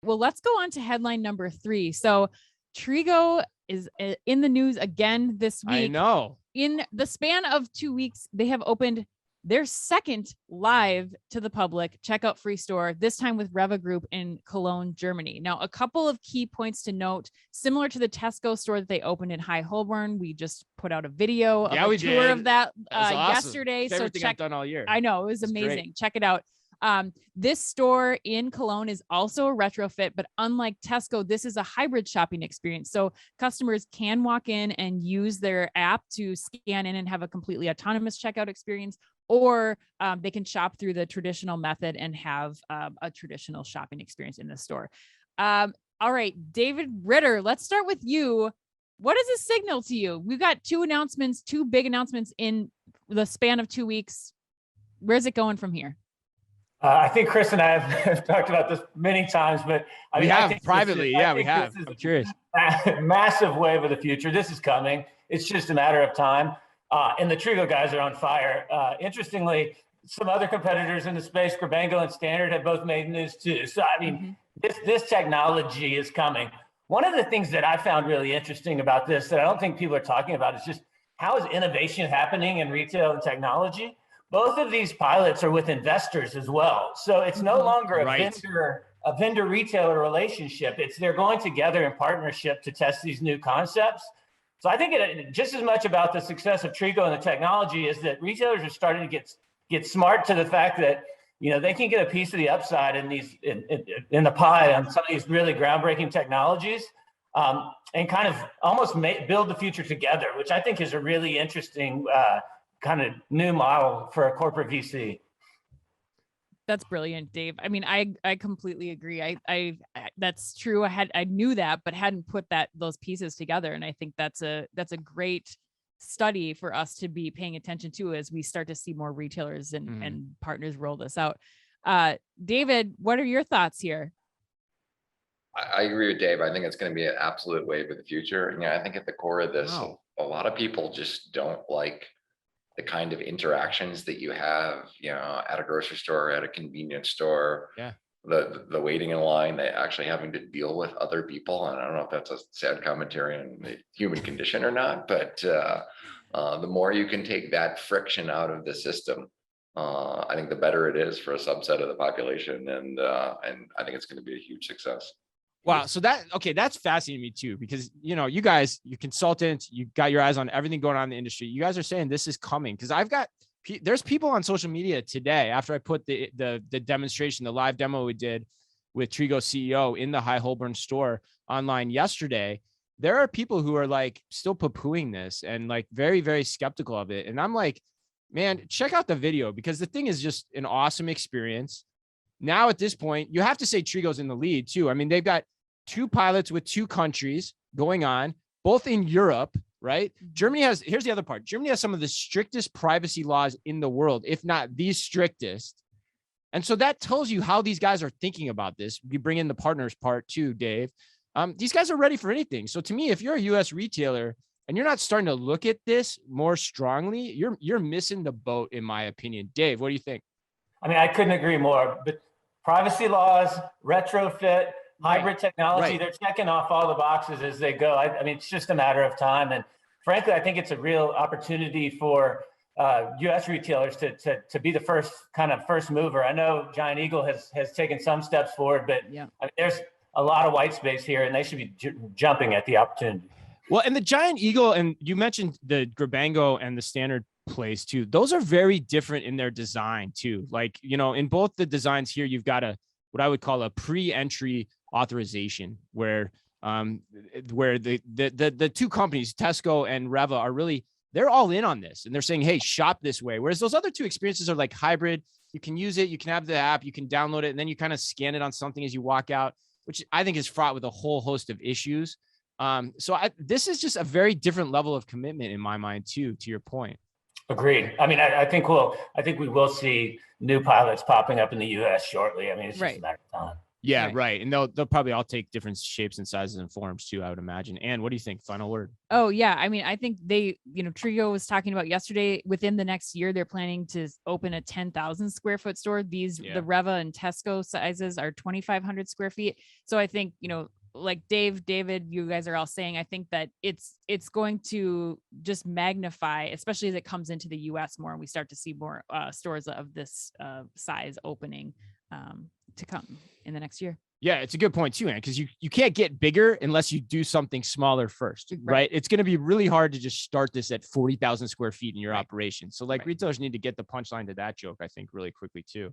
well, let's go on to headline number 3. So Trigo is in the news again this week. I know. In the span of 2 weeks, they have opened their second live to the public checkout free store, this time with Rewe Group in Cologne, Germany. Now, a couple of key points to note, similar to the Tesco store that they opened in High Holborn. We just put out a video of a tour of that awesome. Yesterday. Favorite thing I've done all year. I know, it was amazing. Check it out. This store in Cologne is also a retrofit, but unlike Tesco, this is a hybrid shopping experience. So customers can walk in and use their app to scan in and have a completely autonomous checkout experience, or they can shop through the traditional method and have a traditional shopping experience in the store. All right, David Ritter, let's start with you. What does this signal to you? We've got two big announcements in the span of 2 weeks. Where's it going from here? I think Chris and I have talked about this many times, but I think privately. Yeah, we have. I'm curious. Massive wave of the future. This is coming. It's just a matter of time. And the Trigo guys are on fire. Interestingly, some other competitors in the space, Grabango and Standard, have both made news too. So, I mean, this technology is coming. One of the things that I found really interesting about this that I don't think people are talking about is just how is innovation happening in retail and technology? Both of these pilots are with investors as well. So it's no longer a vendor retailer relationship. They're going together in partnership to test these new concepts. So I think it just as much about the success of Trigo and the technology is that retailers are starting to get smart to the fact that, you know, they can get a piece of the upside in in the pie on some of these really groundbreaking technologies, and kind of almost build the future together, which I think is a really interesting kind of new model for a corporate VC. That's brilliant, Dave. I mean, I completely agree. I that's true. I knew that, but hadn't put those pieces together. And I think that's a great study for us to be paying attention to as we start to see more retailers and partners roll this out. David, what are your thoughts here? I agree with Dave. I think it's going to be an absolute wave of the future. And I think at the core of this, a lot of people just don't like the kind of interactions that you have, at a grocery store, at a convenience store. Yeah. The waiting in line, they actually having to deal with other people. And I don't know if that's a sad commentary on the human condition or not, but the more you can take that friction out of the system, I think the better it is for a subset of the population. And I think it's going to be a huge success. Wow. So that's fascinating to me too, because, you guys, you're consultants, you got your eyes on everything going on in the industry. You guys are saying this is coming, because there's people on social media today, after I put the demonstration, the live demo we did with Trigo CEO in the High Holborn store online yesterday. There are people who are like still poo-pooing this and like very, very skeptical of it. And I'm like, man, check out the video, because the thing is just an awesome experience. Now, at this point, you have to say Trigo's in the lead too. I mean, they've got 2 pilots with 2 countries going on, both in Europe, right? Here's the other part. Germany has some of the strictest privacy laws in the world, if not the strictest. And so that tells you how these guys are thinking about this. We bring in the partners part too, Dave. These guys are ready for anything. So to me, if you're a US retailer and you're not starting to look at this more strongly, you're missing the boat, in my opinion. Dave, what do you think? I mean, I couldn't agree more, but privacy laws, retrofit, hybrid technology, they're checking off all the boxes as they go. I mean, it's just a matter of time. And frankly, I think it's a real opportunity for US retailers to be the first mover. I know Giant Eagle has taken some steps forward, but I mean, there's a lot of white space here, and they should be jumping at the opportunity. Well, and the Giant Eagle, and you mentioned the Grabango and the Standard place too. Those are very different in their design too. Like, in both the designs here, you've got what I would call a pre-entry authorization, where the 2 companies, Tesco and Rewe, they're all in on this, and they're saying, hey, shop this way. Whereas those other 2 experiences are like hybrid. You can use it, you can have the app, you can download it, and then you kind of scan it on something as you walk out, which I think is fraught with a whole host of issues. This is just a very different level of commitment in my mind too, to your point. Agreed. I mean, I think we will see new pilots popping up in the US shortly. I mean, it's just a matter of time. Yeah, Right. right. And they'll probably all take different shapes and sizes and forms too, I would imagine. And what do you think? Final word. Oh yeah. I mean, I think Trigo was talking about yesterday, within the next year, they're planning to open a 10,000 square foot store. The Rewe and Tesco sizes are 2,500 square feet. So I think, like David, you guys are all saying, I think that it's going to just magnify, especially as it comes into the US more and we start to see more stores of this size opening to come in the next year. Yeah, it's a good point too, man, because you can't get bigger unless you do something smaller first, right? It's going to be really hard to just start this at 40,000 square feet in your operation. So like retailers need to get the punchline to that joke, I think, really quickly too.